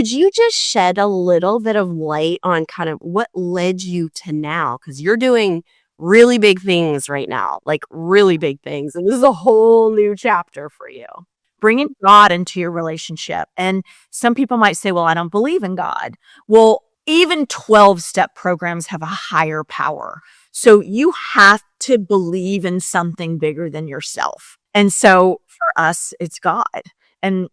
could you just shed a little bit of light on kind of what led you to now? Because you're doing really big things right now, like really big things. And this is a whole new chapter for you. Bringing God into your relationship. And some people might say, well, I don't believe in God. Well, even 12-step programs have a higher power. So you have to believe in something bigger than yourself. And so for us, it's God. And,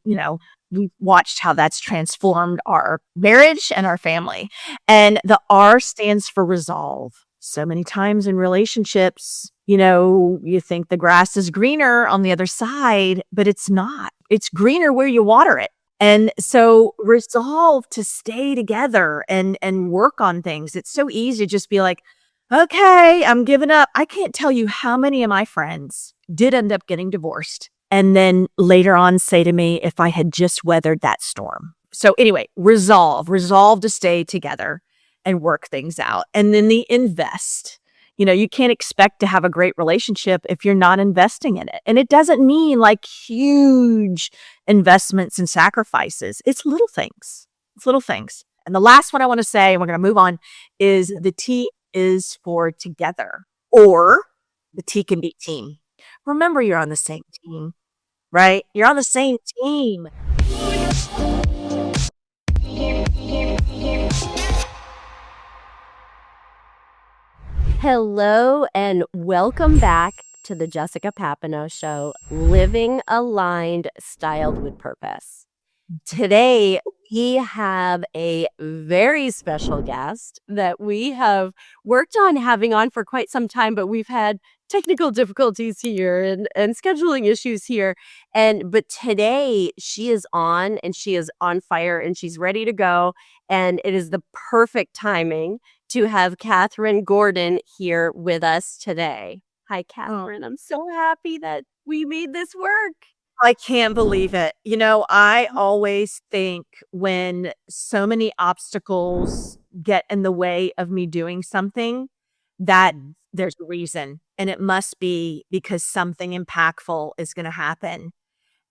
we've watched how that's transformed our marriage and our family. And the R stands for resolve. So many times in relationships, you think the grass is greener on the other side, but it's not. It's greener where you water it. And so resolve to stay together and work on things. It's so easy to just be like, okay, I'm giving up. I can't tell you how many of my friends did end up getting divorced and then later on say to me, if I had just weathered that storm. So anyway, resolve to stay together and work things out. And then the invest. You can't expect to have a great relationship if you're not investing in it. And it doesn't mean like huge investments and sacrifices. It's little things. And the last one I want to say, and we're going to move on, is the T is for together, or the T can be team. Remember, you're on the same team, right? You're on the same team. Hello and welcome back to the Jessica Papineau Show, Living Aligned, Styled with Purpose. Today, we have a very special guest that we have worked on having on for quite some time, but we've had technical difficulties here and scheduling issues here. But today she is on and she is on fire and she's ready to go. And it is the perfect timing to have Katherine Gordon here with us today. Hi, Katherine. I'm so happy that we made this work. I can't believe it. I always think when so many obstacles get in the way of me doing something, that there's a reason. And it must be because something impactful is going to happen.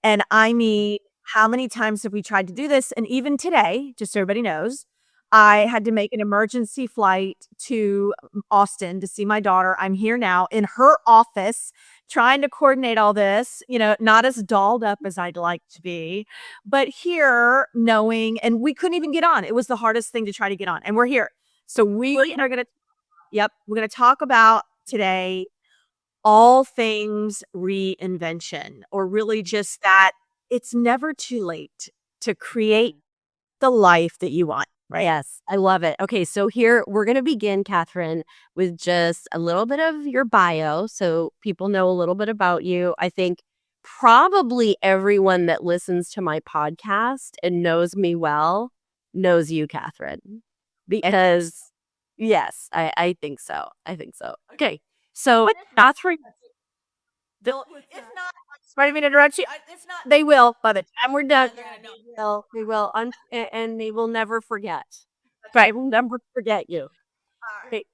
And I mean, how many times have we tried to do this? And even today, just so everybody knows, I had to make an emergency flight to Austin to see my daughter. I'm here now in her office trying to coordinate all this, not as dolled up as I'd like to be, but here knowing, and we couldn't even get on. It was the hardest thing to try to get on. And we're here. So we're going to talk about today all things reinvention, or really just that it's never too late to create the life that you want. Right. Yes, I love it. Okay, so here we're going to begin, Katherine, with just a little bit of your bio so people know a little bit about you. I think probably everyone that listens to my podcast and knows me well knows you, Katherine, because yes, I think so. Okay, so Katherine. If not, sorry to interrupt you. If not, they will by the time we're done. They will, and they will never forget. Right, will never forget you. Okay.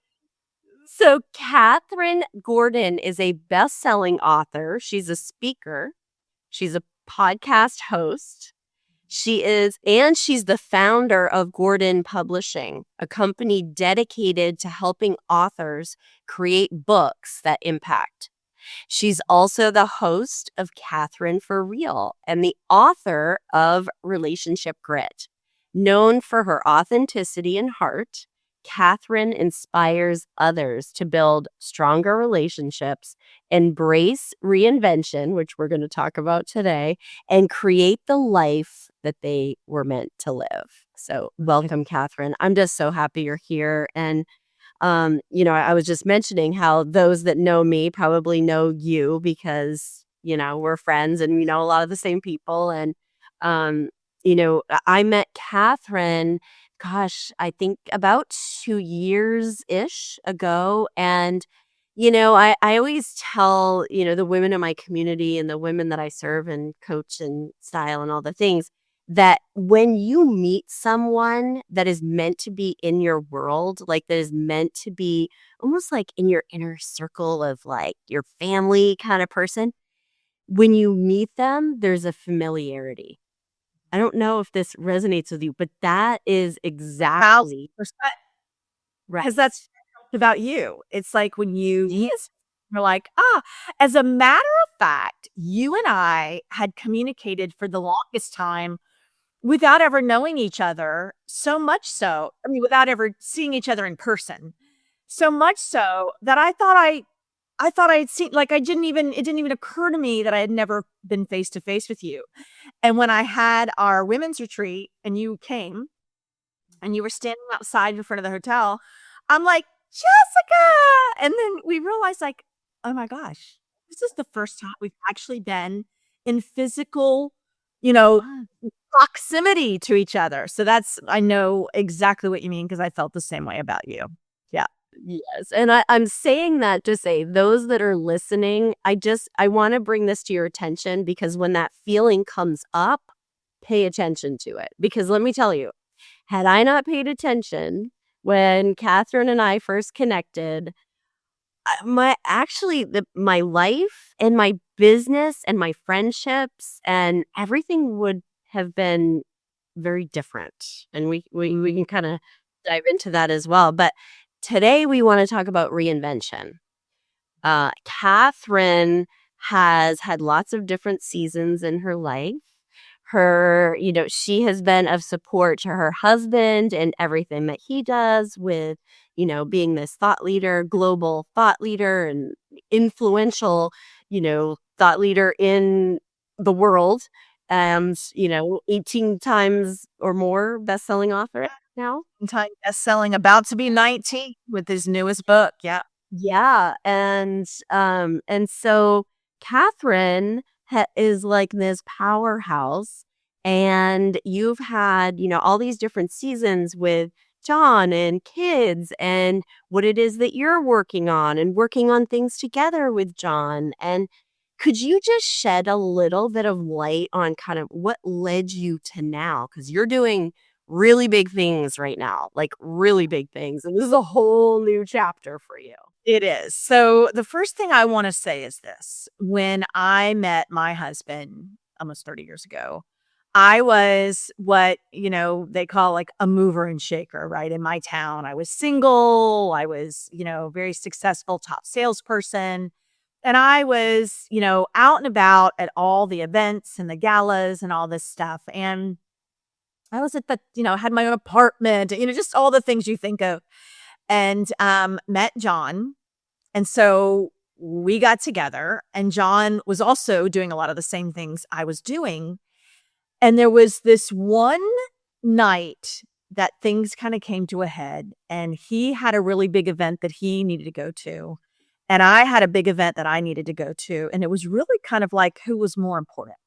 So Katherine Gordon is a best-selling author. She's a speaker. She's a podcast host. She's the founder of Gordon Publishing, a company dedicated to helping authors create books that impact. She's also the host of Katherine for Real and the author of Relationship Grit. Known for her authenticity and heart, Katherine inspires others to build stronger relationships, embrace reinvention, which we're going to talk about today, and create the life that they were meant to live. So welcome, Katherine. I'm just so happy you're here. And I was just mentioning how those that know me probably know you because, we're friends and we know a lot of the same people. And, I met Katherine, I think about 2 years-ish ago. And, I always tell, the women in my community and the women that I serve and coach and style and all the things, that when you meet someone that is meant to be in your world, like that is meant to be almost like in your inner circle of like your family kind of person, when you meet them, there's a familiarity. I don't know if this resonates with you, but that is exactly 1,000%. right. Because that's about you. It's like when you Yes. you're like, as a matter of fact, you and I had communicated for the longest time without ever knowing each other, so much so, I mean, without ever seeing each other in person. So much so that I thought I had seen, like, it didn't even occur to me that I had never been face to face with you. And when I had our women's retreat and you came and you were standing outside in front of the hotel, I'm like, Jessica. And then we realized, like, oh my gosh, this is the first time we've actually been in physical, you know, proximity to each other. So I know exactly what you mean because I felt the same way about you. Yeah. Yes, and I'm saying that to say those that are listening, I wanna bring this to your attention because when that feeling comes up, pay attention to it. Because let me tell you, had I not paid attention when Catherine and I first connected, my life and my business and my friendships and everything would have been very different. And we can kinda dive into that as well, but today we wanna talk about reinvention. Catherine has had lots of different seasons in her life. She has been of support to her husband and everything that he does with, being this thought leader, global thought leader, and influential, thought leader in the world. And, 18 times or more best-selling author now. Time best-selling, about to be 19 with his newest book. Yeah. Yeah, and so Catherine is like this powerhouse, and you've had, all these different seasons with John and kids and what it is that you're working on and working on things together with John. And could you just shed a little bit of light on kind of what led you to now? Because you're doing really big things right now, like really big things, and this is a whole new chapter for you. It is. So the first thing I want to say is this. When I met my husband almost 30 years ago, I was what, they call like a mover and shaker, right? In my town, I was single. I was, very successful top salesperson. And I was, out and about at all the events and the galas and all this stuff. And I was at the, had my own apartment, just all the things you think of. And met John. And so we got together, and John was also doing a lot of the same things I was doing. And there was this one night that things kind of came to a head, and he had a really big event that he needed to go to. And I had a big event that I needed to go to. And it was really kind of like who was more important.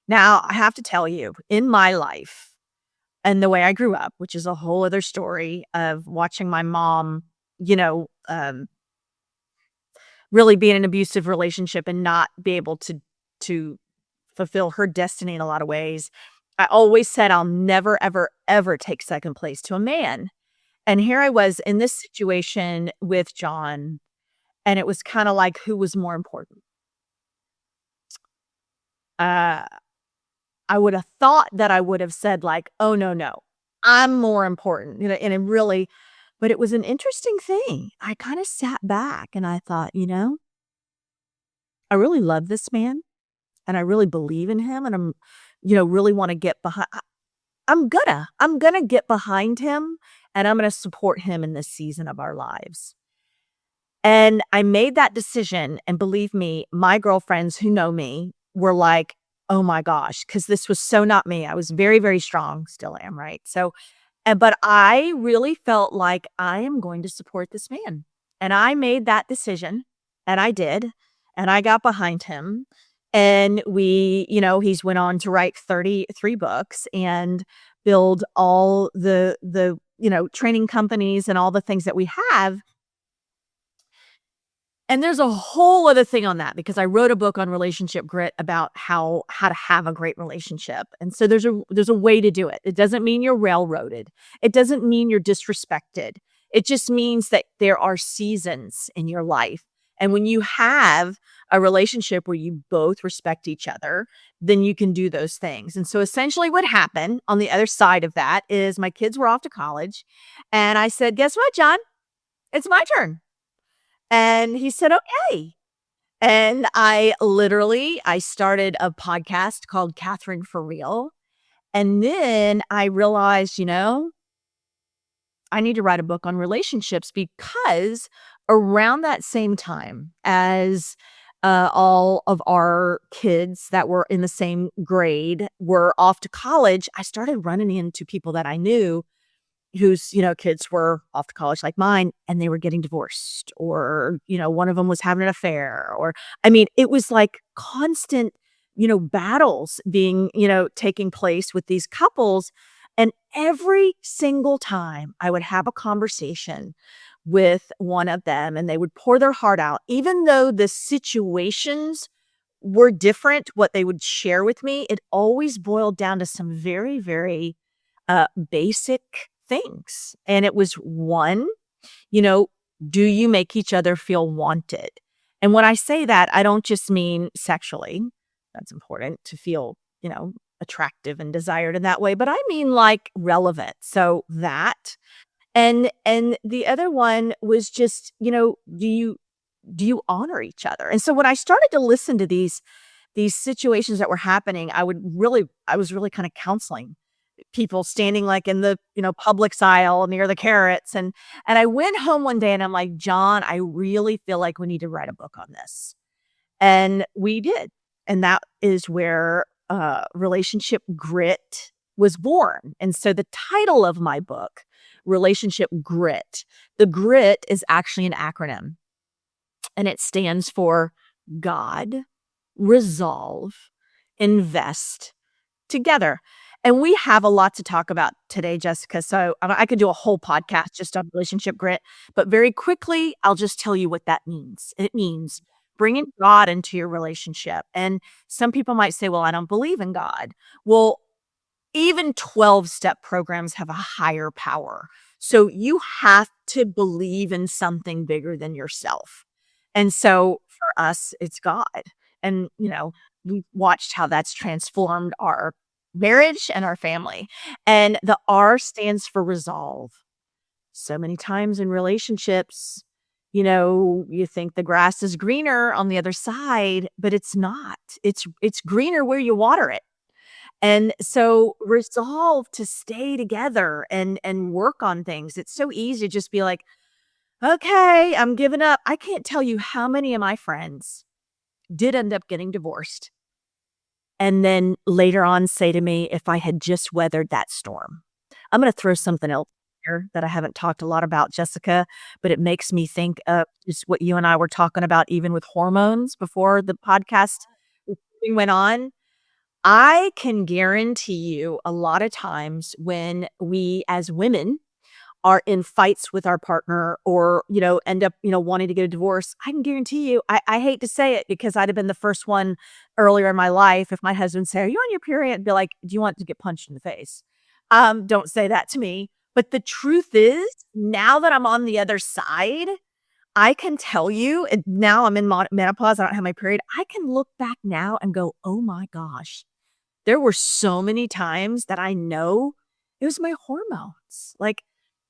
Now, I have to tell you, in my life and the way I grew up, which is a whole other story of watching my mom, really be in an abusive relationship and not be able to fulfill her destiny in a lot of ways. I always said I'll never, ever, ever take second place to a man. And here I was in this situation with John, and it was kind of like who was more important. I would have thought that I would have said like, oh, no, I'm more important, and it really, but it was an interesting thing. I kind of sat back and I thought, I really love this man and I really believe in him, and I'm, really want to get behind. I'm gonna get behind him, and I'm gonna support him in this season of our lives. And I made that decision, and believe me, my girlfriends who know me were like, oh my gosh, because this was so not me. I was very, very strong, still am, right? So, but I really felt like I am going to support this man. And I made that decision, and I did, and I got behind him. And he's went on to write 33 books and build all the training companies and all the things that we have. And there's a whole other thing on that because I wrote a book on relationship grit about how to have a great relationship. And so there's a way to do it. It doesn't mean you're railroaded. It doesn't mean you're disrespected. It just means that there are seasons in your life. And when you have a relationship where you both respect each other, then you can do those things. And so essentially what happened on the other side of that is my kids were off to college and I said, "Guess what, John? It's my turn." And he said, "Okay." And I started a podcast called Catherine for Real. And then I realized, I need to write a book on relationships because around that same time as all of our kids that were in the same grade were off to college, I started running into people that I knew whose, kids were off to college like mine and they were getting divorced or, one of them was having an affair or, I mean, it was like constant, battles being, taking place with these couples. And every single time I would have a conversation with one of them and they would pour their heart out, even though the situations were different, what they would share with me, it always boiled down to some very, very basic things. And it was one, you know, do you make each other feel wanted? And when I say that, I don't just mean sexually. That's important to feel, attractive and desired in that way, but I mean like relevant. So that and the other one was just, do you honor each other? And so when I started to listen to these situations that were happening, I was really kind of counseling people standing like in the, Publix aisle near the carrots. And I went home one day and I'm like, John, I really feel like we need to write a book on this. And we did. And that is where Relationship Grit was born. And so the title of my book, Relationship Grit, the grit is actually an acronym and it stands for God, resolve, invest, together. And we have a lot to talk about today, Jessica. So I could do a whole podcast just on relationship grit, but very quickly, I'll just tell you what that means. It means bringing God into your relationship. And some people might say, well, I don't believe in God. Well, even 12-step programs have a higher power. So you have to believe in something bigger than yourself. And so for us, it's God. And, we've watched how that's transformed our marriage and our family. And the R stands for resolve. So many times in relationships, you think the grass is greener on the other side, but it's not. It's greener where you water it. And so resolve to stay together and work on things. It's so easy to just be like, okay, I'm giving up. I can't tell you how many of my friends did end up getting divorced and then later on say to me, if I had just weathered that storm. I'm going to throw something else here that I haven't talked a lot about, Jessica, but it makes me think of just what you and I were talking about, even with hormones before the podcast went on. I can guarantee you a lot of times when we as women are in fights with our partner or, end up, wanting to get a divorce, I can guarantee you, I hate to say it because I'd have been the first one earlier in my life. If my husband said, are you on your period? I'd be like, do you want to get punched in the face? Don't say that to me. But the truth is, now that I'm on the other side, I can tell you, and now I'm in menopause, I don't have my period. I can look back now and go, oh my gosh, there were so many times that I know it was my hormones.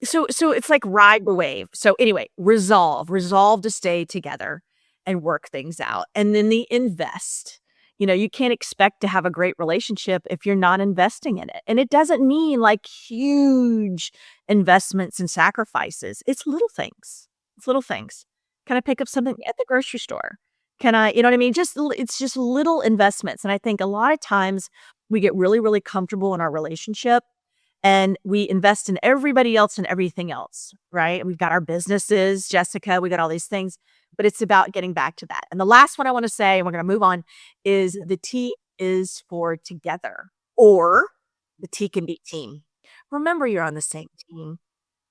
So it's like ride the wave. So anyway, resolve to stay together and work things out. And then the invest. You can't expect to have a great relationship if you're not investing in it. And it doesn't mean like huge investments and sacrifices. It's little things. Can I pick up something at the grocery store? Can I, you know what I mean? It's just little investments. And I think a lot of times we get really, really comfortable in our relationship and we invest in everybody else and everything else, right? We've got our businesses, Jessica, we got all these things, but it's about getting back to that. And the last one I want to say, and we're going to move on, is the T is for together, or the T can be team. Remember, you're on the same team,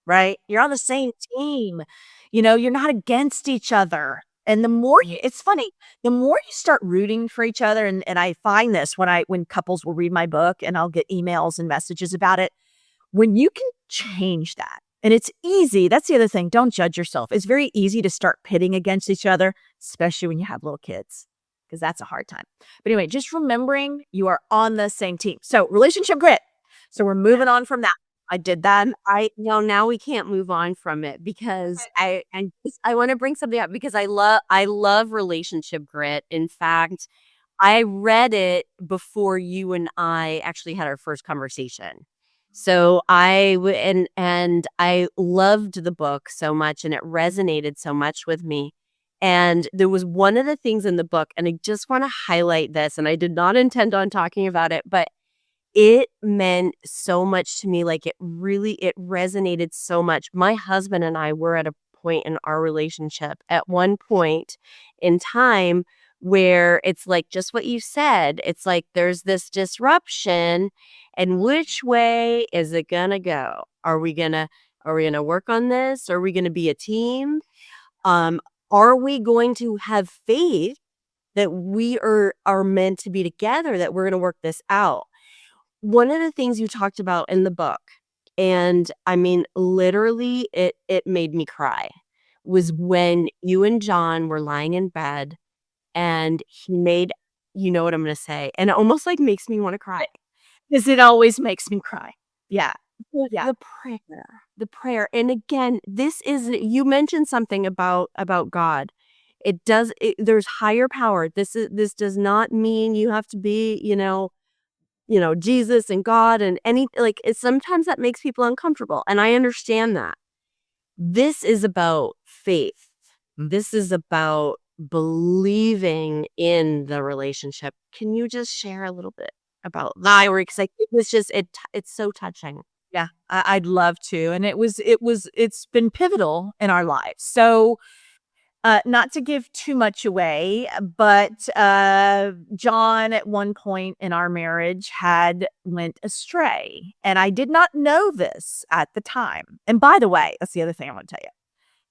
right? You're on the same team. You're not against each other. And it's funny, the more you start rooting for each other, and I find this when couples will read my book and I'll get emails and messages about it, when you can change that, And it's easy. That's the other thing. Don't judge yourself. It's very easy to start pitting against each other, especially when you have little kids, because that's a hard time. But anyway, just remembering you are on the same team. So relationship grit. So we're moving on from that. I did that. Now we can't move on from it because Okay. I want to bring something up because I love relationship grit. In fact, I read it before you and I actually had our first conversation. So and I loved the book so much and it resonated so much with me. And there was one of the things in the book, and I just want to highlight this, and I did not intend on talking about it, but it meant so much to me. Like it resonated so much. My husband and I were at a point in our relationship at one point in time where it's like just what you said. It's like there's this disruption, and which way is it gonna go? Are we gonna work on this? Are we gonna be a team? Um, are we going to have faith that we are meant to be together, that we're gonna work this out? One of the things you talked about in the book, and I mean, literally, it made me cry, was when you and John were lying in bed and he made, you know what I'm gonna say, and it almost like makes me want to cry. Because it always makes me cry. Yeah. Yeah. The prayer, and again, this is you mentioned something about God. There's higher power. This does not mean you have to be, Jesus and God and sometimes that makes people uncomfortable. And I understand that. This is about faith. This is about believing in the relationship. Can you just share a little bit about that? Because it was just, it's so touching. Yeah, I'd love to. And it's been pivotal in our lives. So, not to give too much away, but John at one point in our marriage had went astray. And I did not know this at the time. And by the way, that's the other thing I want to tell you.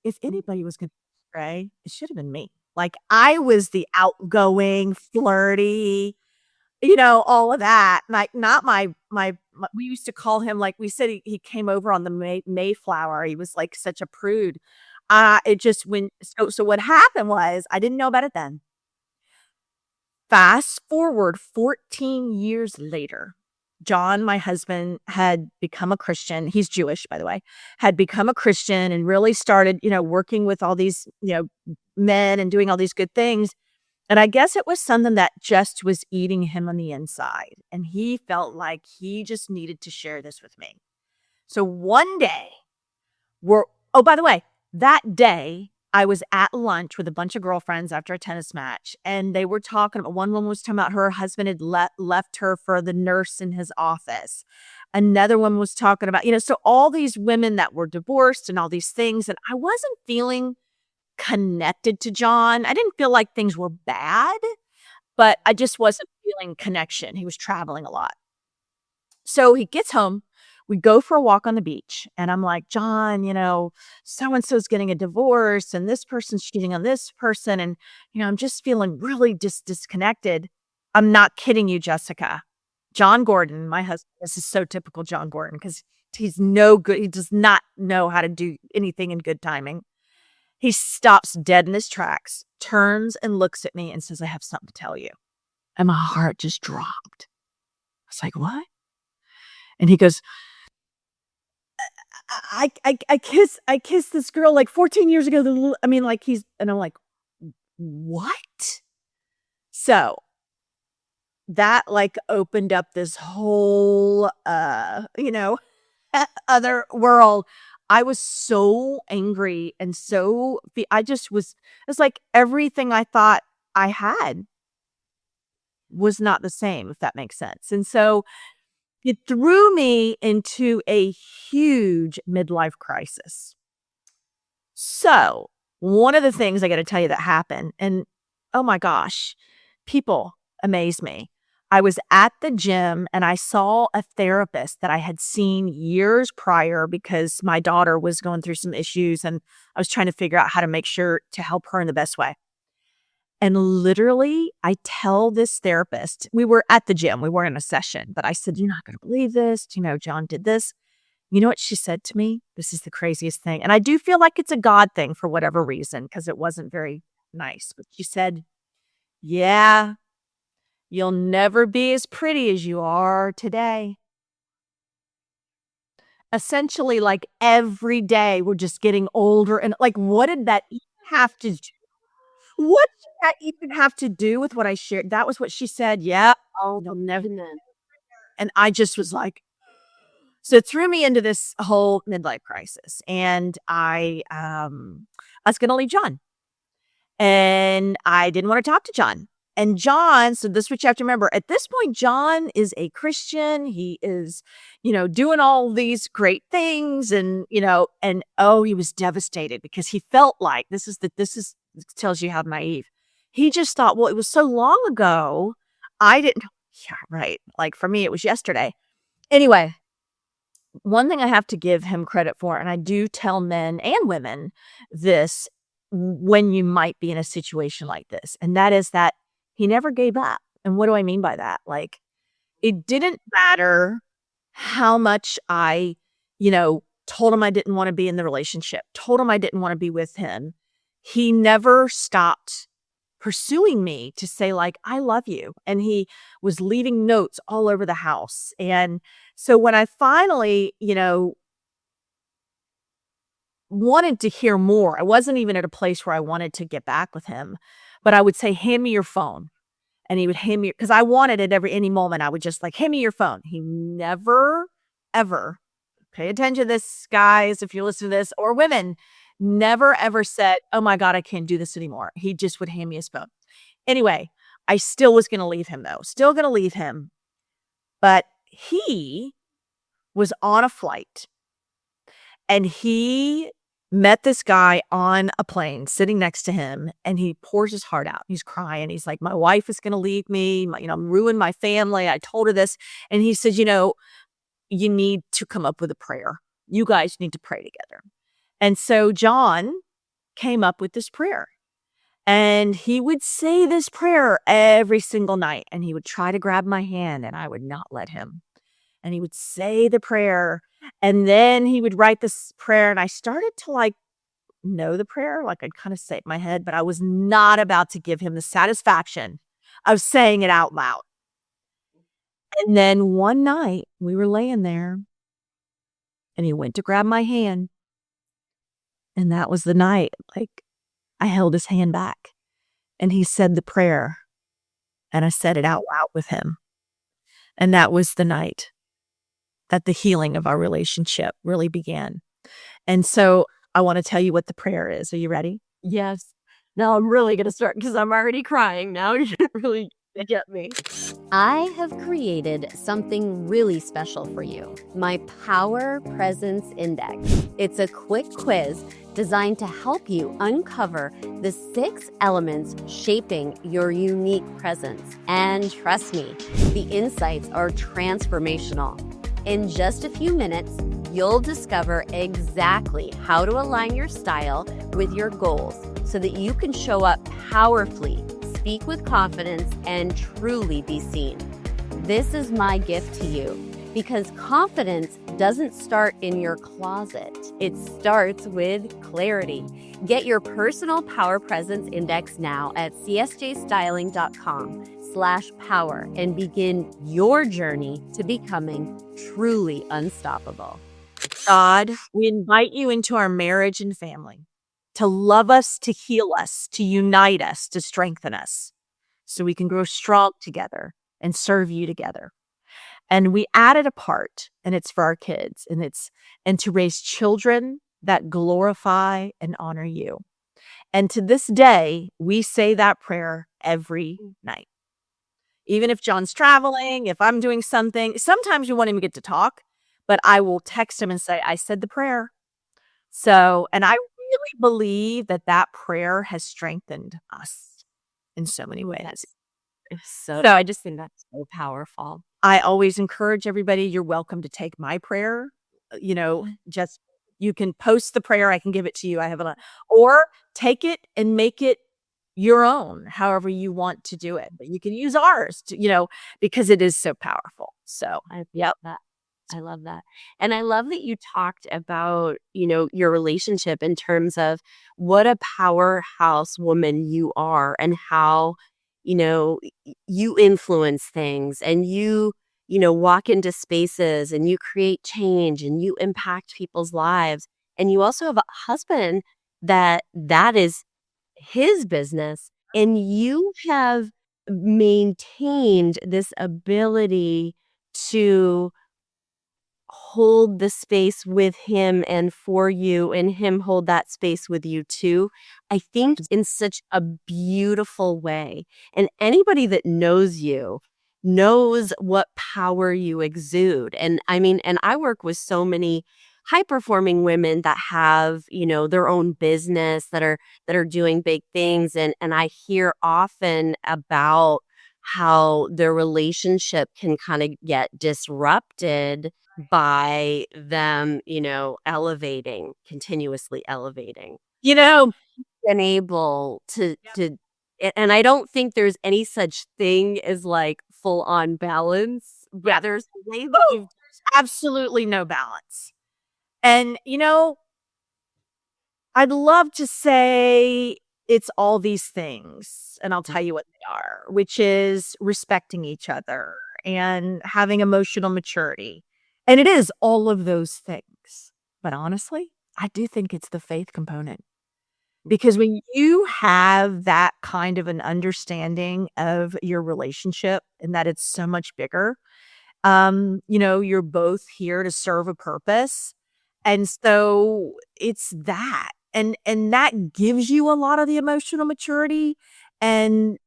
If anybody was going to astray, it should have been me. Like I was the outgoing, flirty, all of that. Like not we used to call him, like we said, he came over on the Mayflower. He was like such a prude. It just so what happened was I didn't know about it then. Fast forward 14 years later, John, my husband, had become a Christian. He's Jewish, by the way, had become a Christian and really started, working with all these, men and doing all these good things. And I guess it was something that just was eating him on the inside. And he felt like he just needed to share this with me. So one day, by the way, that day, I was at lunch with a bunch of girlfriends after a tennis match, and they were talking about, one woman was talking about her husband had left her for the nurse in his office. Another one was talking about, so all these women that were divorced and all these things. And I wasn't feeling connected to John. I didn't feel like things were bad, but I just wasn't feeling connection. He was traveling a lot. So he gets home. We go for a walk on the beach, and I'm like, John, so-and-so's getting a divorce and this person's cheating on this person. And, I'm just feeling really disconnected. I'm not kidding you, Jessica. John Gordon, my husband, this is so typical John Gordon because he's no good. He does not know how to do anything in good timing. He stops dead in his tracks, turns and looks at me and says, I have something to tell you. And my heart just dropped. I was like, what? And he goes, I kissed this girl like 14 years ago. And I'm like, what? So that like opened up this whole, other world. I was so angry and it's like everything I thought I had was not the same, if that makes sense. And so it threw me into a huge midlife crisis. So one of the things I got to tell you that happened, and oh my gosh, people amaze me. I was at the gym and I saw a therapist that I had seen years prior because my daughter was going through some issues and I was trying to figure out how to make sure to help her in the best way. And literally, I tell this therapist, we were at the gym, we weren't in a session, but I said, you're not going to believe this. John did this. You know what she said to me? This is the craziest thing. And I do feel like it's a God thing for whatever reason, because it wasn't very nice. But she said, yeah, you'll never be as pretty as you are today. Essentially, like every day we're just getting older. And like, what did that even have to do? What did that even have to do with what I shared? That was what she said. Yeah. Oh, You'll never. goodness. And I just was like, so it threw me into this whole midlife crisis. And I was going to leave John. And I didn't want to talk to John. And John, so this is what you have to remember. At this point, John is a Christian. He is, doing all these great things. And he was devastated because he felt like this tells you how naive. He just thought, well, it was so long ago. I didn't. Yeah, right. Like for me, it was yesterday. Anyway, one thing I have to give him credit for, and I do tell men and women this when you might be in a situation like this, and that is that he never gave up. And what do I mean by that? Like, it didn't matter how much I, told him I didn't want to be in the relationship, told him I didn't want to be with him. He never stopped pursuing me to say, like, I love you. And he was leaving notes all over the house. And so when I finally, wanted to hear more, I wasn't even at a place where I wanted to get back with him, but I would say, hand me your phone. And he would hand me, because I wanted it any moment. I would just like, hand me your phone. He never, ever, pay attention to this, guys, if you listen to this, or women, never ever said, oh my God, I can't do this anymore. He just would hand me his phone. Anyway, I still was going to leave him though. Still going to leave him. But he was on a flight and he met this guy on a plane sitting next to him, and he pours his heart out. He's crying. He's like, my wife is going to leave me, ruin my family. I told her this. And he said, you need to come up with a prayer. You guys need to pray together. And so John came up with this prayer, and he would say this prayer every single night, and he would try to grab my hand, and I would not let him. And he would say the prayer, and then he would write this prayer, and I started to know the prayer, like I'd kind of say it in my head, but I was not about to give him the satisfaction of saying it out loud. And then one night we were laying there, and he went to grab my hand, and that was the night, I held his hand back, and he said the prayer, and I said it out loud with him. And that was the night that the healing of our relationship really began. And so I want to tell you what the prayer is. Are you ready? Yes. Now I'm really going to start because I'm already crying now. You should really get me. I have created something really special for you, my Power Presence Index. It's a quick quiz designed to help you uncover the 6 elements shaping your unique presence. And trust me, the insights are transformational. In just a few minutes, you'll discover exactly how to align your style with your goals so that you can show up powerfully, speak with confidence, and truly be seen. This is my gift to you because confidence doesn't start in your closet. It starts with clarity. Get your personal Power Presence Index now at csjstyling.com/power and begin your journey to becoming truly unstoppable. God, we invite you into our marriage and family to love us, to heal us, to unite us, to strengthen us so we can grow strong together and serve you together. And we added a part, and it's for our kids, and to raise children that glorify and honor you. And to this day, we say that prayer every night. Even if John's traveling, if I'm doing something, sometimes we won't even get to talk, but I will text him and say, I said the prayer. So, and I really believe that prayer has strengthened us in so many ways. So I just think that's so powerful. I always encourage everybody, you're welcome to take my prayer. Just you can post the prayer. I can give it to you. I have or take it and make it your own, however you want to do it. But you can use ours, because it is so powerful. So, I love that. I love that. And I love that you talked about, your relationship in terms of what a powerhouse woman you are and how, you influence things and walk into spaces and you create change and you impact people's lives. And you also have a husband that is his business and you have maintained this ability to hold the space with him and for you and him hold that space with you too. I think in such a beautiful way. And anybody that knows you knows what power you exude. And I mean, and I work with so many high performing women that have, their own business that are doing big things and I hear often about how their relationship can kind of get disrupted by them, continuously elevating. You know, Been able and I don't think there's any such thing as like full on balance, but there's a way that you've absolutely no balance. And, I'd love to say it's all these things, and I'll tell you what they are, which is respecting each other and having emotional maturity. And it is all of those things. But honestly, I do think it's the faith component. Because when you have that kind of an understanding of your relationship and that it's so much bigger, you're both here to serve a purpose. And so it's that. And that gives you a lot of the emotional maturity. And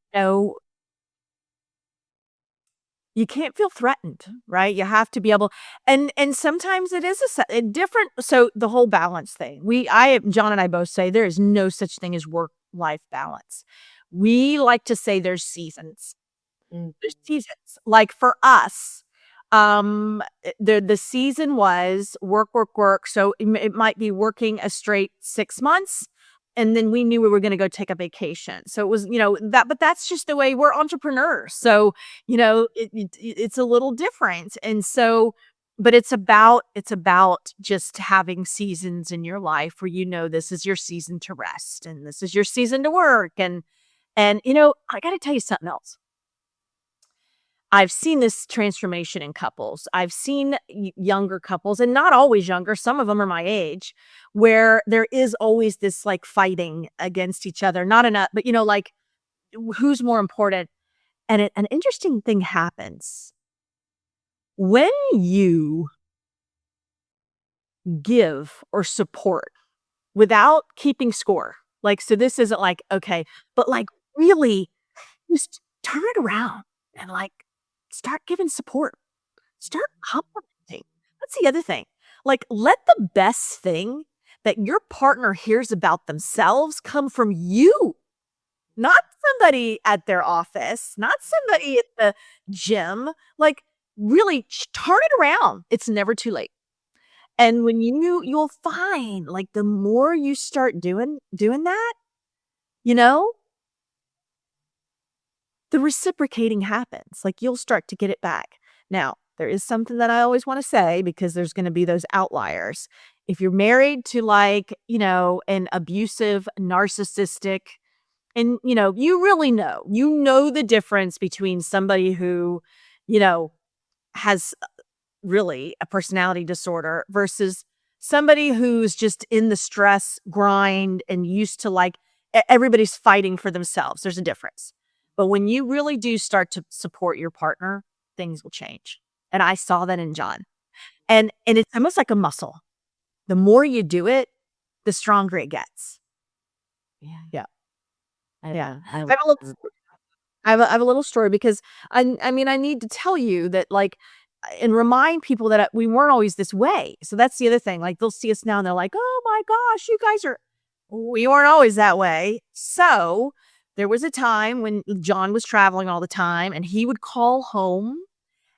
you can't feel threatened, right? You have to be able, and sometimes it is a different. So the whole balance thing, John and I both say there is no such thing as work life balance. We like to say there's seasons. There's seasons. Like for us, the season was work, work, work. So it might be working a straight 6 months. And then we knew we were going to go take a vacation. So it was, but that's just the way we're entrepreneurs. So, it's a little different. And so, but it's about just having seasons in your life where, this is your season to rest and this is your season to work. And, I got to tell you something else. I've seen this transformation in couples. I've seen younger couples, and not always younger. Some of them are my age, where there is always this like fighting against each other. Not enough, but like who's more important. And an interesting thing happens when you give or support without keeping score. Like, so this isn't like, okay, but like really just turn it around and like, start giving support. Start complimenting. That's the other thing. Like, let the best thing that your partner hears about themselves come from you, not somebody at their office, not somebody at the gym. Like, really turn it around. It's never too late. And when you'll find like the more you start doing that, the reciprocating happens. Like you'll start to get it back. Now, there is something that I always want to say because there's going to be those outliers. If you're married to like, an abusive, narcissistic, and you really know the difference between somebody who, has really a personality disorder versus somebody who's just in the stress grind and used to like everybody's fighting for themselves. There's a difference. But when you really do start to support your partner, things will change. And I saw that in John. And it's almost like a muscle. The more you do it, the stronger it gets. Yeah. Yeah. I have a little story because I need to tell you that like, and remind people that we weren't always this way. So that's the other thing. Like they'll see us now and they're like, oh my gosh, we weren't always that way. So there was a time when John was traveling all the time and he would call home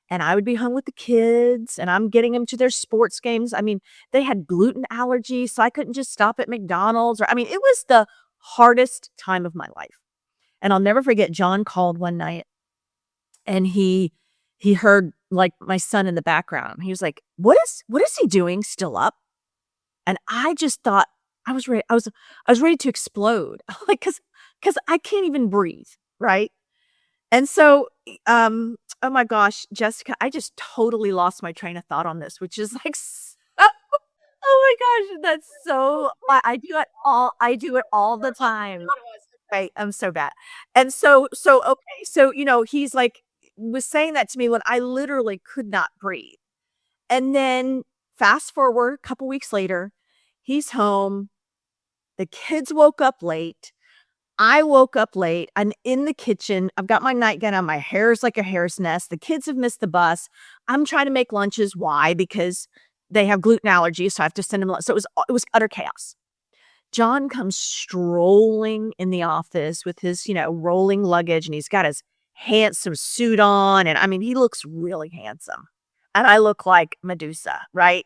and I would be home with the kids and I'm getting them to their sports games. I mean, they had gluten allergies, so I couldn't just stop at McDonald's it was the hardest time of my life. And I'll never forget, John called one night and he he heard like my son in the background. He was like, what is he doing still up? And I just thought I was ready. I was ready to explode. Like, cause I can't even breathe. Right. And so, oh my gosh, Jessica, I just totally lost my train of thought on this, which is like, Oh my gosh, that's so I do it all the time. right, I'm so bad. And so okay, so he's like was saying that to me when I literally could not breathe. And then fast forward a couple weeks later, he's home. The kids woke up late. I woke up late. I'm in the kitchen. I've got my nightgown on. My hair's like a hare's nest. The kids have missed the bus. I'm trying to make lunches. Why? Because they have gluten allergies, so I have to send them lunch. So it was utter chaos. John comes strolling in the office with his, rolling luggage, and he's got his handsome suit on. And I mean, he looks really handsome. And I look like Medusa, right?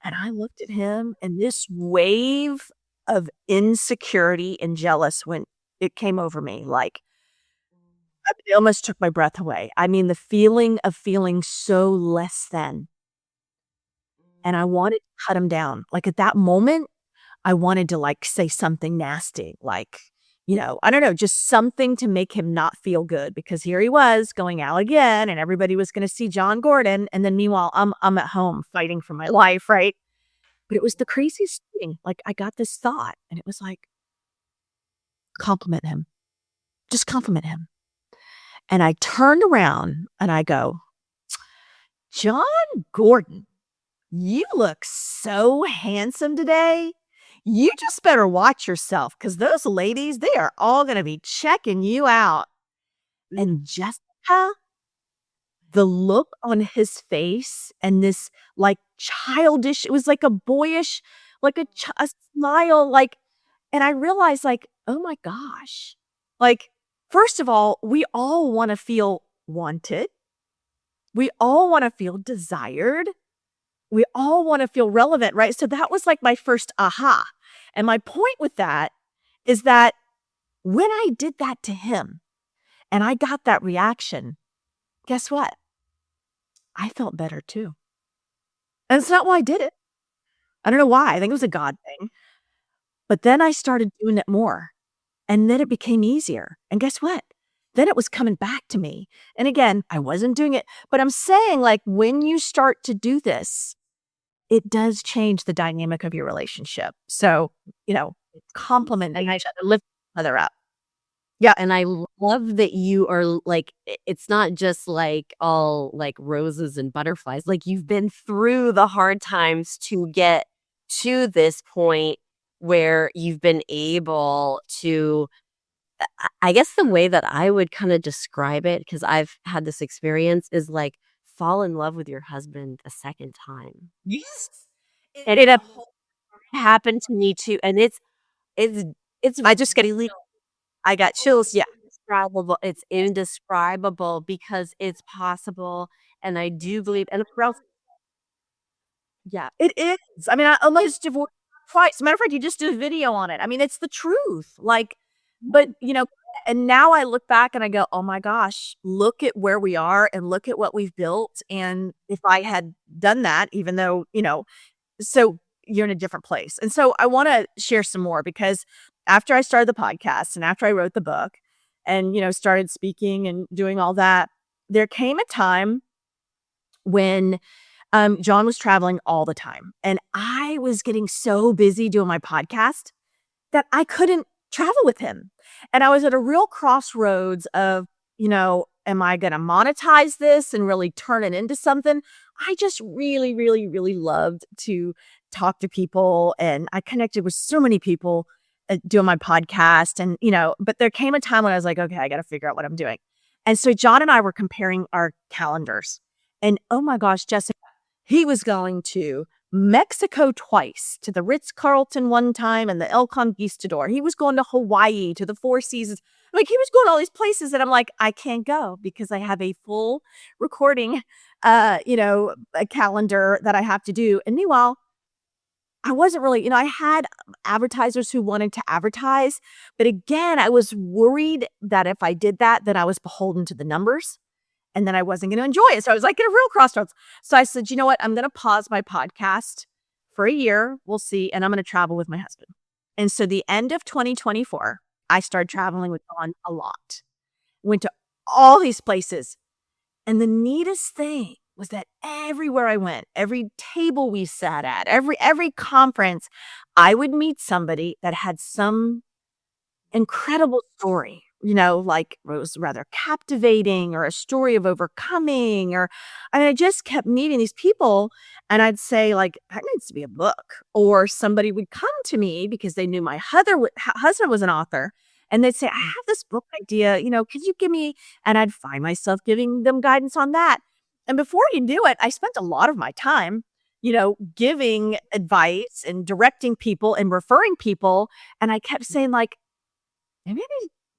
And I looked at him, and this wave of insecurity and jealous when it came over me, like it almost took my breath away. I mean, the feeling of feeling so less than. And I wanted to cut him down. Like at that moment, I wanted to like say something nasty, like, I don't know, just something to make him not feel good, because here he was going out again and everybody was going to see John Gordon. And then meanwhile, I'm at home fighting for my life. Right. But it was the craziest thing. Like I got this thought and it was like, compliment him, just compliment him. And I turned around and I go, John Gordon, you look so handsome today. You just better watch yourself, because those ladies, they are all going to be checking you out. And Jessica, the look on his face and this like childish, it was like a boyish, like a smile, like, and I realized like, oh my gosh, like, first of all, we all want to feel wanted. We all want to feel desired. We all want to feel relevant, right? So that was like my first aha. And my point with that is that when I did that to him and I got that reaction, guess what? I felt better too. And it's not why I did it. I don't know why. I think it was a God thing. But then I started doing it more. And then it became easier. And guess what? Then it was coming back to me. And again, I wasn't doing it. But I'm saying, like, when you start to do this, it does change the dynamic of your relationship. So, compliment each other, lift each other up. Yeah. And I love that you are like, it's not just like all like roses and butterflies. Like you've been Through the hard times to get to this point where you've been able to, I guess the way that I would kind of describe it, because I've had this experience, is like fall in love with your husband a second time. Yes. And it happened to me too. And it's I just get really I got chills. Yeah. indescribable. It's indescribable because it's possible. And I do believe, and of course, yeah, It is. I mean, I almost divorced twice. As a matter of fact, you just did a video on it. I mean, it's the truth. Like, but and now I look back and I go, oh my gosh, look at where we are and look at what we've built. And if I had done that, even though, so you're in a different place. And so I want to share some more, because after I started the podcast and after I wrote the book and, started speaking and doing all that, there came a time when John was traveling all the time. And I was getting so busy doing my podcast that I couldn't travel with him. And I was at a real crossroads of, am I going to monetize this and really turn it into something? I just really, really, really loved to talk to people. And I connected with so many people doing my podcast. And, but there came a time when I was like, okay, I got to figure out what I'm doing. And so John and I were comparing our calendars. And oh my gosh, Jessica, he was going to Mexico twice, to the Ritz-Carlton one time and the El Conquistador. He was going to Hawaii, to the Four Seasons. Like, he was going to all these places that I'm like, I can't go because I have a full recording, a calendar that I have to do. And meanwhile, I wasn't really, I had advertisers who wanted to advertise. But again, I was worried that if I did that, then I was beholden to the numbers. and then I wasn't going to enjoy it. So I was like at a real crossroads. So I said, you know what? I'm going to pause my podcast for a year. We'll see. And I'm going to travel with my husband. And so the end of 2024, I started traveling with Dawn a lot. Went to all these places. And the neatest thing was that everywhere I went, every table we sat at, every conference, I would meet somebody that had some incredible story, like it was rather captivating or a story of overcoming I just kept meeting these people and I'd say like, that needs to be a book. Or somebody would come to me because they knew my husband was an author and they'd say, I have this book idea, could you give me, and I'd find myself giving them guidance on that. And before you knew it, I spent a lot of my time, giving advice and directing people and referring people. And I kept saying like, maybe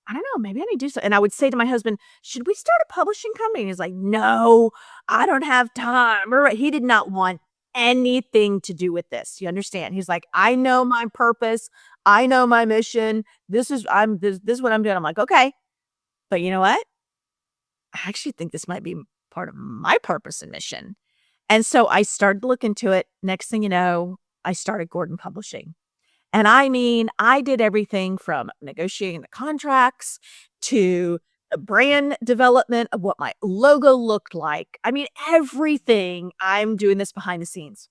I don't know, maybe I need to do so. And I would say to my husband, should we start a publishing company? And he's like, no, I don't have time. Or he did not want anything to do with this. You understand? He's like, I know my purpose. I know my mission. This is what I'm doing. I'm like, okay. But you know what? I actually think this might be part of my purpose and mission. And so I started to look into it. Next thing you know, I started Gordon Publishing. And I mean, I did everything from negotiating the contracts to brand development of what my logo looked like. I mean, everything. I'm doing this behind the scenes.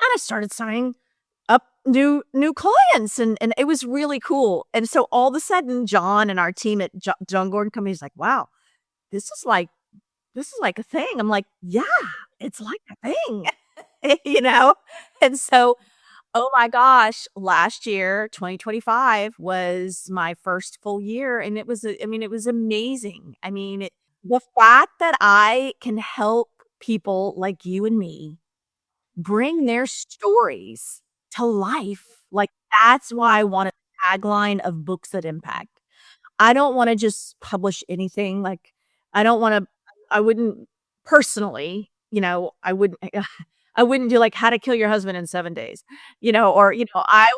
And I started signing up new clients and it was really cool. And so all of a sudden, John and our team at John Gordon Company is like, wow, this is like a thing. I'm like, yeah, it's like a thing, And so, oh my gosh, last year, 2025 was my first full year. And it was amazing. I mean, the fact that I can help people like you and me bring their stories to life, like that's why I wanted the tagline of Books That Impact. I don't want to just publish anything. Like, I wouldn't personally, I wouldn't do like How to Kill Your Husband in 7 days, I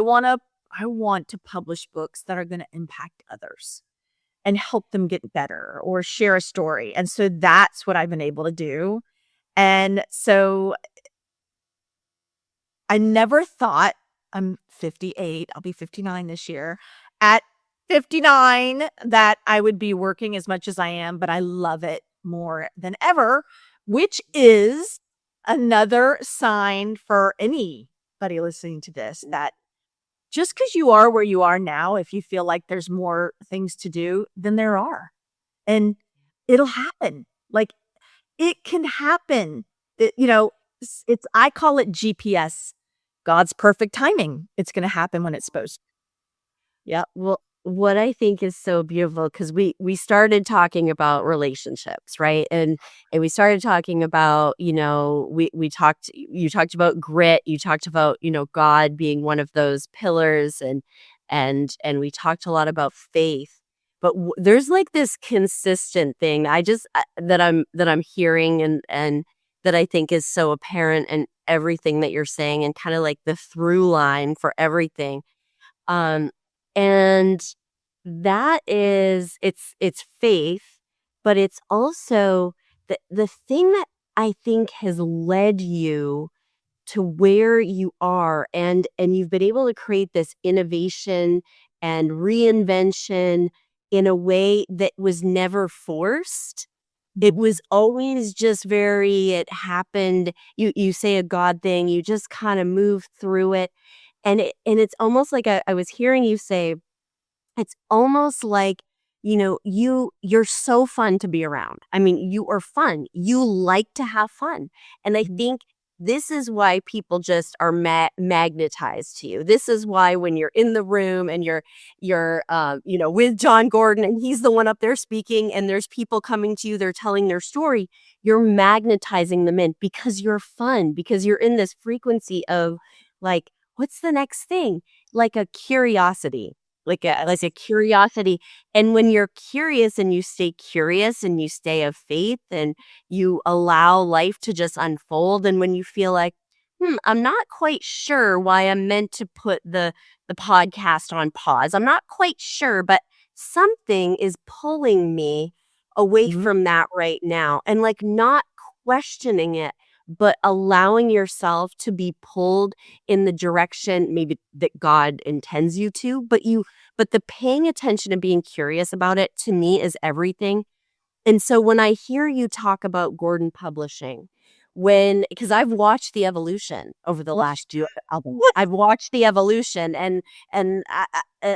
want to publish books that are going to impact others and help them get better or share a story. And so that's what I've been able to do. And so I never thought, I'm 58, I'll be 59 this year, at 59 that I would be working as much as I am, but I love it more than ever, which is another sign for anybody listening to this that just because you are where you are now, if you feel like there's more things to do, then there are. And it'll happen. Like it can happen. I call it GPS, God's perfect timing. It's going to happen when it's supposed to. Yeah. Well, what I think is so beautiful, because we started talking about relationships, right? And we started talking about, you talked about grit, you talked about, God being one of those pillars, and we talked a lot about faith. But there's like this consistent thing that I'm hearing and that I think is so apparent in everything that you're saying, and kind of like the through line for everything. And that is, it's faith, but it's also the thing that I think has led you to where you are, and you've been able to create this innovation and reinvention in a way that was never forced. It was always just it happened. You say a God thing, you just kind of move through it. And it's almost like I was hearing you say, it's almost like, you're so fun to be around. I mean, you are fun. You like to have fun. And I think this is why people just are magnetized to you. This is why when you're in the room and you're with John Gordon and he's the one up there speaking and there's people coming to you, they're telling their story, you're magnetizing them in because you're fun, because you're in this frequency of like, what's the next thing? Like a curiosity, like a curiosity. And when you're curious and you stay curious and you stay of faith and you allow life to just unfold. And when you feel like, I'm not quite sure why I'm meant to put the podcast on pause. I'm not quite sure, but something is pulling me away Mhm. from that right now and like not questioning it, but allowing yourself to be pulled in the direction maybe that God intends you to, but the paying attention and being curious about it to me is everything. And so when I hear you talk about Gordon Publishing, because I've watched the evolution over the last year album. I've watched the evolution and I'm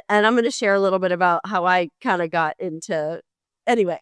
going to share a little bit about how I kind of got into anyway.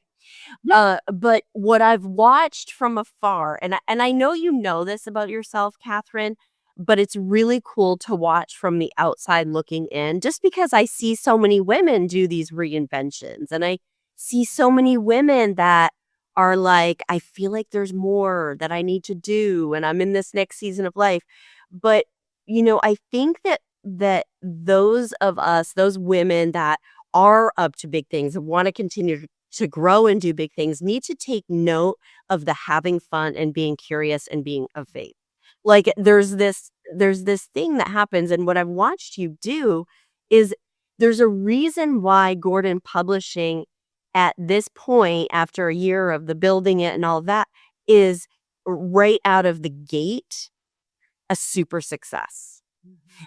But what I've watched from afar, and I know you know this about yourself, Catherine, but it's really cool to watch from the outside looking in, just because I see so many women do these reinventions, and I see so many women that are like, I feel like there's more that I need to do, and I'm in this next season of life. But I think that those of us, those women that are up to big things and want to continue to grow and do big things need to take note of the having fun and being curious and being of faith. Like there's this thing that happens, and what I've watched you do is there's a reason why Gordon Publishing at this point after a year of the building it and all that is right out of the gate a super success.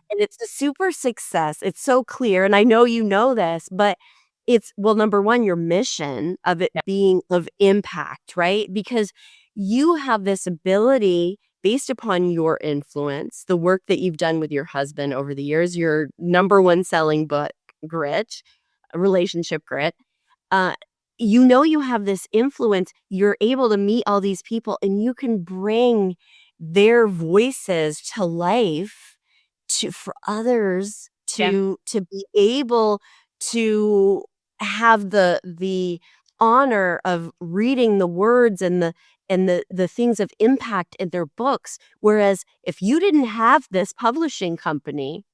And it's a super success. It's so clear. And I know you know this, but it's, well, number one, your mission of it being of impact, right? Because you have this ability based upon your influence, the work that you've done with your husband over the years, your number one selling book, Grit, Relationship Grit. Uh, you have this influence. You're able to meet all these people and you can bring their voices to life for others Yeah. to be able to have the honor of reading the words and the things of impact in their books. Whereas if you didn't have this publishing company,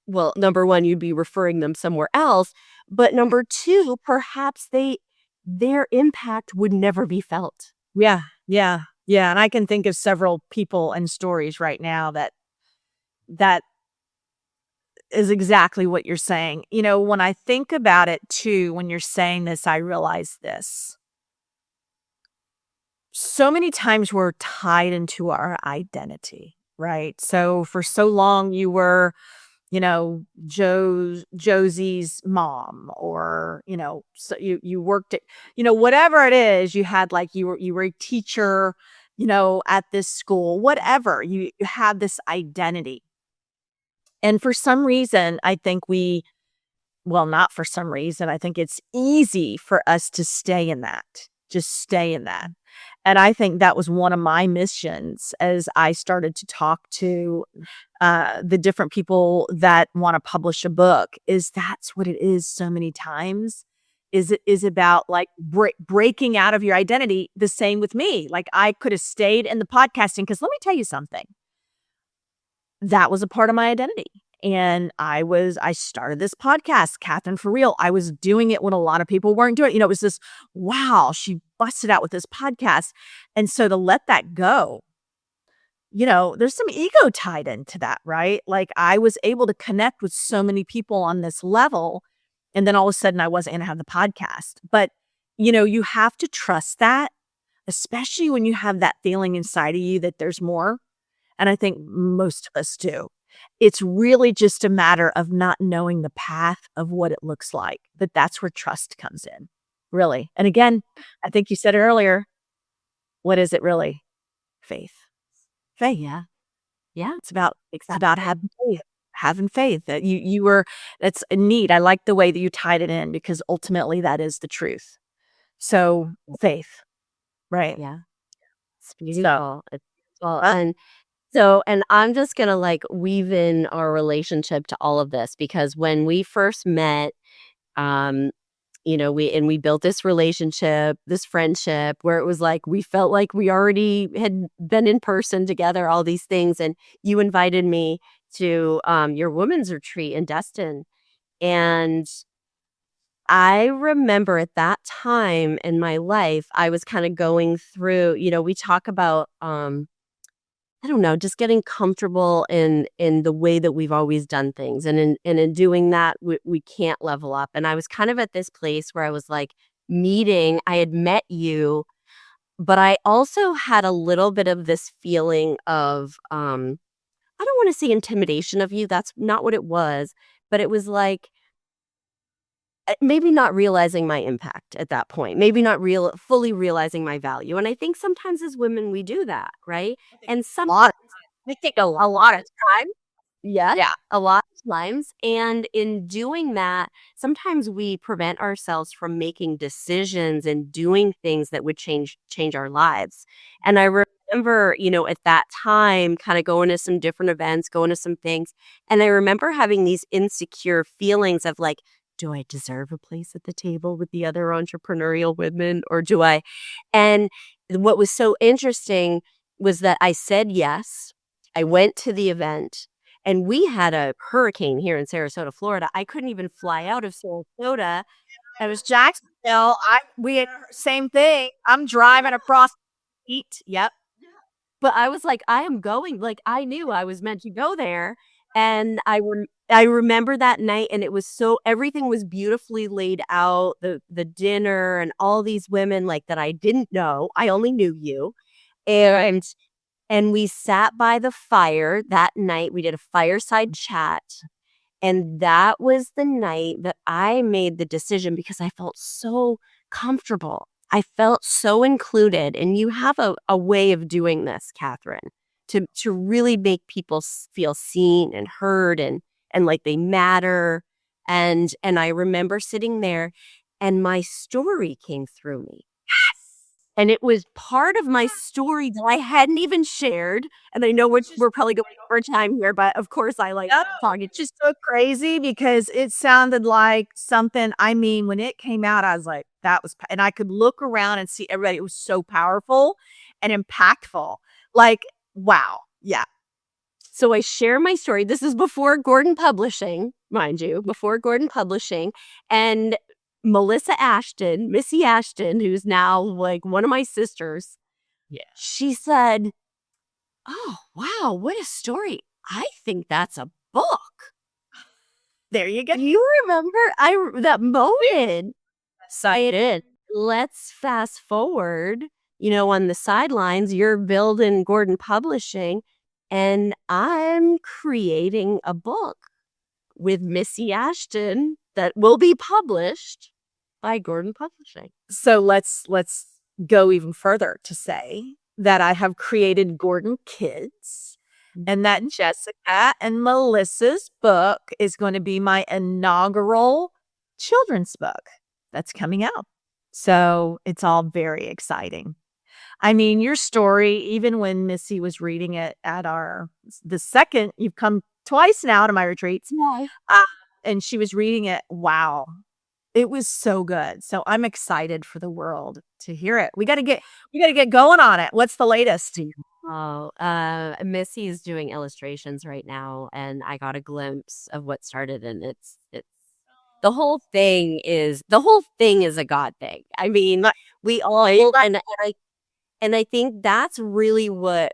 well, number one, you'd be referring them somewhere else. But number two, perhaps their impact would never be felt. Yeah. Yeah. Yeah. And I can think of several people and stories right now that is exactly what you're saying. When I think about it too, when you're saying this, I realize this. So many times we're tied into our identity, right? So for so long you were, Josie's mom, or, so you worked at, whatever it is, you had like you were a teacher, at this school, whatever, you have this identity. And for some reason, I think not for some reason, I think it's easy for us to stay in that, just stay in that. And I think that was one of my missions as I started to talk to the different people that want to publish a book, is that's what it is so many times. It is about like breaking out of your identity. The same with me. Like I could have stayed in the podcasting, because let me tell you something. That was a part of my identity. And I started this podcast, Catherine For Real. I was doing it when a lot of people weren't doing it. It was this, wow, she busted out with this podcast. And so to let that go, there's some ego tied into that, right? Like I was able to connect with so many people on this level. And then all of a sudden I wasn't going to have the podcast. But, you have to trust that, especially when you have that feeling inside of you that there's more. And I think most of us do. It's really just a matter of not knowing the path of what it looks like. But that's where trust comes in, really. And again, I think you said it earlier. What is it really? Faith. Faith. Yeah. Yeah. It's about having faith. Having faith that that's neat. I like the way that you tied it in, because ultimately that is the truth. So faith, right? Yeah. It's beautiful. It's beautiful. And I'm just going to like weave in our relationship to all of this, because when we first met, we built this relationship, this friendship where it was like, we felt like we already had been in person together, all these things. And you invited me to your women's retreat in Destin. And I remember at that time in my life, I was kind of going through, we talk about, I don't know, just getting comfortable in the way that we've always done things. And in doing that, we can't level up. And I was kind of at this place where I was like, meeting, I had met you, but I also had a little bit of this feeling of, I don't want to say intimidation of you. That's not what it was, but it was like maybe not realizing my impact at that point, maybe not fully realizing my value. And I think sometimes as women we do that, right? And some lot. I think a lot of time. Yes, Yeah. a lot of times. And in doing that, sometimes we prevent ourselves from making decisions and doing things that would change our lives. And I remember, at that time, kind of going to some different events, going to some things. And I remember having these insecure feelings of like, do I deserve a place at the table with the other entrepreneurial women or do I? And what was so interesting was that I said yes. I went to the event and we had a hurricane here in Sarasota, Florida. I couldn't even fly out of Sarasota. It was Jacksonville. We had same thing. I'm driving across the heat. Yep. But I was like, I am going. Like, I knew I was meant to go there. And I remember that night, and it was everything was beautifully laid out, the dinner and all these women like that I didn't know. I only knew you. And we sat by the fire that night. We did a fireside chat. And that was the night that I made the decision because I felt so comfortable. I felt so included. And you have a way of doing this, Catherine, to really make people feel seen and heard and like they matter. And I remember sitting there and my story came through me. And it was part of my story that I hadn't even shared. And I know we're probably going over time here, but of course I like talking. It's just so crazy because it sounded like something. I mean, when it came out, I was like, that was, and I could look around and see everybody. It was so powerful and impactful. Like, wow. Yeah. So I share my story. This is before Gordon Publishing, mind you, before Gordon Publishing. And Melissa Ashton, Missy Ashton, who's now like one of my sisters. Yeah. She said, oh, wow, what a story. I think that's a book. There you go. You remember that moment? Excited. Let's fast forward, on the sidelines, you're building Gordon Publishing and I'm creating a book with Missy Ashton that will be published by Gordon Publishing. So let's go even further to say that I have created Gordon Kids and that Jessica and Melissa's book is going to be my inaugural children's book that's coming out. So it's all very exciting. I mean, your story, even when Missy was reading it at the second, you've come twice now to my retreats. Yeah. And she was reading it. Wow. It was so good. So I'm excited for the world to hear it. We got to get going on it. What's the latest? Oh, Missy is doing illustrations right now, and I got a glimpse of what started, and it's the whole thing is a God thing. I mean, we all and I think that's really what,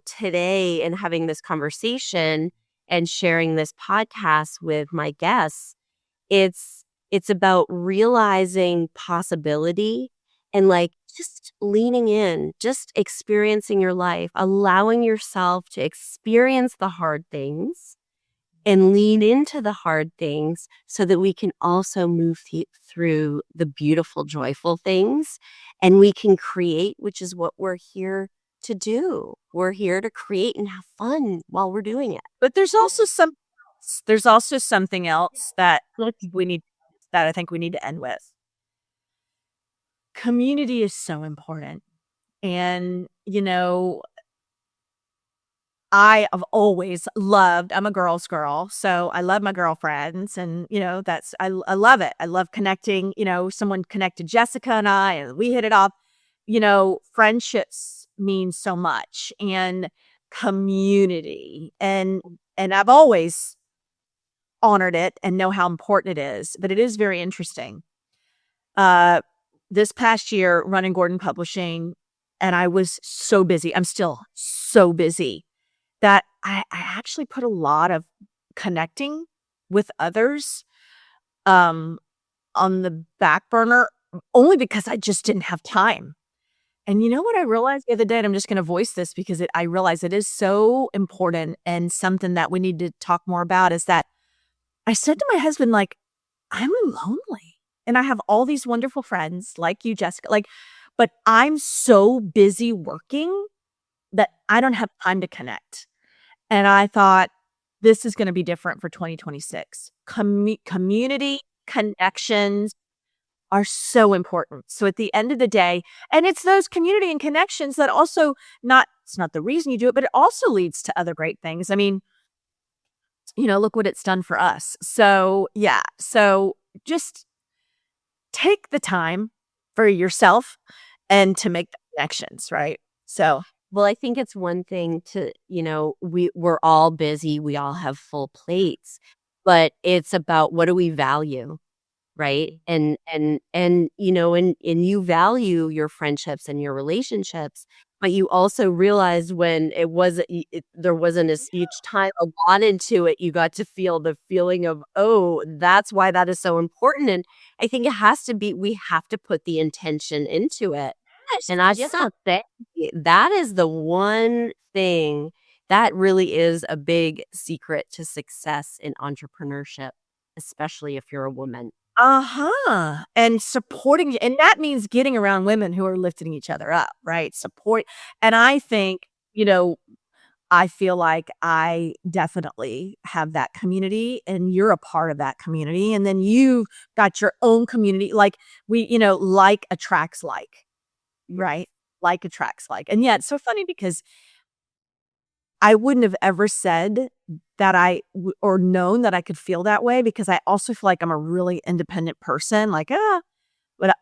today and having this conversation and sharing this podcast with my guests, it's about realizing possibility and like just leaning in, just experiencing your life, allowing yourself to experience the hard things and lean into the hard things so that we can also move through the beautiful, joyful things and we can create, which is what we're here to do. We're here to create and have fun while we're doing it. But there's also something else that I think we need to end with. Community is so important. And, I have always loved, I'm a girl's girl, so I love my girlfriends and, I love it. I love connecting, someone connected Jessica and I, and we hit it off. Friendships mean so much and community and I've always honored it and know how important it is, but it is very interesting. This past year running Gordon Publishing, and I was so busy. I'm still so busy that I actually put a lot of connecting with others on the back burner only because I just didn't have time. And you know what I realized the other day, and I'm just going to voice this because I realize it is so important and something that we need to talk more about, is that I said to my husband, like, I'm lonely and I have all these wonderful friends like you, Jessica, like, but I'm so busy working that I don't have time to connect. And I thought, this is going to be different for 2026. Community connections are so important. So at the end of the day, and it's those community and connections that also it's not the reason you do it, but it also leads to other great things. I mean, look what it's done for us. So yeah. So just take the time for yourself and to make the connections, right? So Well, I think it's one thing to, we're all busy, we all have full plates, but it's about what do we value, right? And you value your friendships and your relationships, but you also realize when there wasn't as each time allotted to it, you got to feel the feeling of, oh, that's why that is so important. And I think we have to put the intention into it. And I just want to say that is the one thing that really is a big secret to success in entrepreneurship, especially if you're a woman. and supporting, and that means getting around women who are lifting each other up, right? Support. And I think, I feel like I definitely have that community and you're a part of that community. And then you've got your own community. Like like attracts like, right? Like attracts like. And yeah, it's so funny because I wouldn't have ever said that or known that I could feel that way, because I also feel like I'm a really independent person. Like,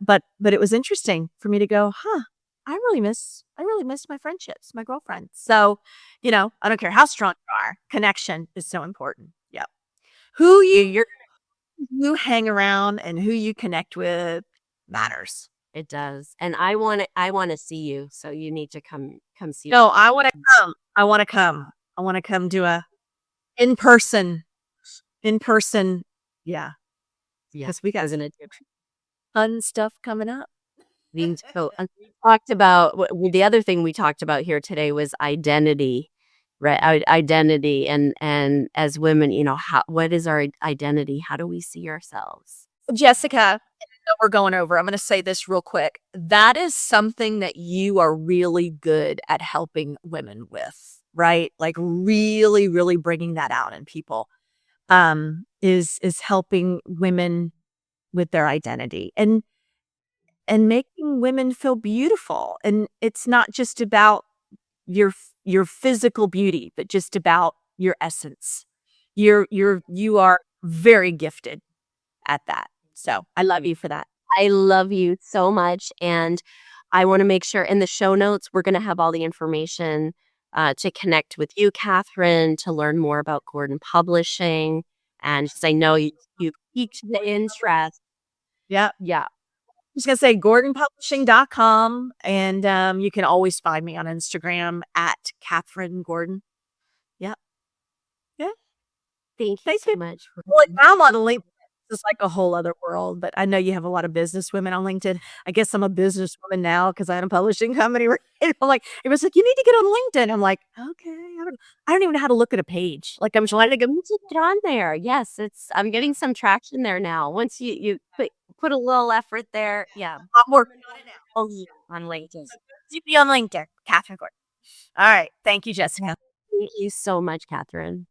but it was interesting for me to go, I really miss my friendships, my girlfriends. So, I don't care how strong you are. Connection is so important. Yep. You hang around and who you connect with matters. It does. And I want to see you. So you need to come see. No, I want to come. I want to come do a in person. Yeah. Because we got fun stuff coming up. We talked about the other thing we talked about here today was identity, right? Identity, and as women, what is our identity? How do we see ourselves? Jessica, we're going over. I'm going to say this real quick. That is something that you are really good at helping women with, right? Like really, really bringing that out in people, is helping women with their identity and making women feel beautiful. And it's not just about your physical beauty, but just about your essence. You are very gifted at that. So I love you for that. I love you so much. And I want to make sure in the show notes, we're going to have all the information to connect with you, Catherine, to learn more about Gordon Publishing. And because I know you piqued the interest. Yeah. Yeah. I'm just going to say GordonPublishing.com. And you can always find me on Instagram at Catherine Gordon. Yep. Yeah. Thank you so much. Well, I'm on LinkedIn. It's like a whole other world, but I know you have a lot of business women on LinkedIn. I guess I'm a businesswoman now because I had a publishing company. I'm like, it was like, you need to get on LinkedIn. I'm like, okay, I don't even know how to look at a page. Like I'm trying to get on there. Yes, I'm getting some traction there now. Once you put a little effort there, yeah. I'm working on it now. On LinkedIn. You be on LinkedIn, Catherine Gordon. All right, thank you, Jessica. Thank you so much, Catherine.